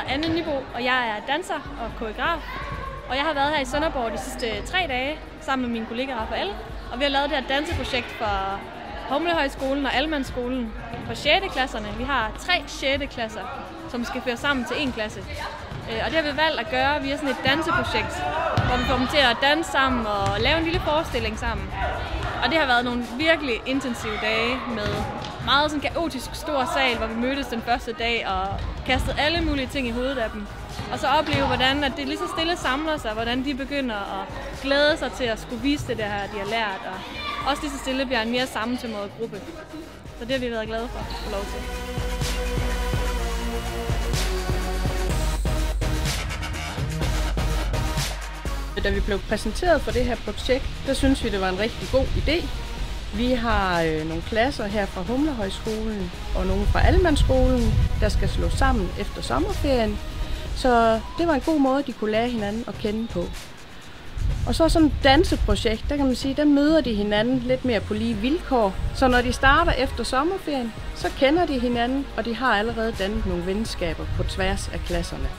Anne Nybo, og jeg er danser og koreograf. Og jeg har været her i Sønderborg de sidste 3 dage sammen med min kollega Rafael. Og vi har lavet det her danseprojekt for Humlehøjskolen og Almanskolen for 6. klasserne. Vi har 3 6. klasser, som skal føre sammen til 1 klasse. Og det har vi valgt at gøre via sådan et danseprojekt, hvor vi får dem til at danse sammen og lave en lille forestilling sammen. Og det har været nogle virkelig intensive dage med meget sådan kaotisk stor sal, hvor vi mødtes den første dag og kastede alle mulige ting i hovedet af dem. Og så opleve, hvordan at det lige så stille samler sig, hvordan de begynder at glæde sig til at skulle vise det der, de har lært. Og også lige så stille bliver en mere sammentømret gruppe. Så det har vi været glade for at få lov til. Da vi blev præsenteret for det her projekt, der synes vi, det var en rigtig god idé. Vi har nogle klasser her fra Humlehøjskolen og nogle fra Almanskolen, der skal slås sammen efter sommerferien. Så det var en god måde, de kunne lære hinanden at kende på. Og så sådan et danseprojekt, der kan man sige, der møder de hinanden lidt mere på lige vilkår. Så når de starter efter sommerferien, så kender de hinanden, og de har allerede dannet nogle venskaber på tværs af klasserne.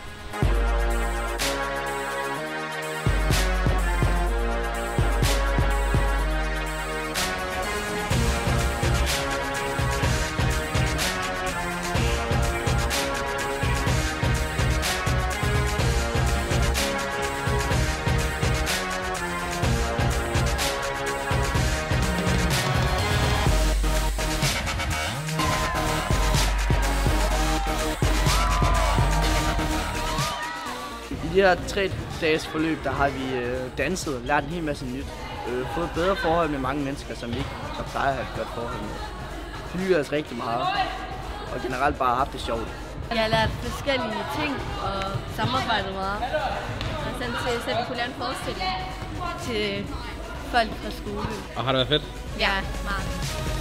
I de her 3 dages forløb, der har vi danset og lært en hel masse nyt. Fået bedre forhold med mange mennesker, som vi ikke plejer at have et godt forhold med. Hygget os rigtig meget, og generelt bare haft det sjovt. Jeg har lært forskellige ting og samarbejdet meget. Og sådan til, at vi kunne lave en forestilling til folk fra skolen. Og har det været fedt? Ja, meget.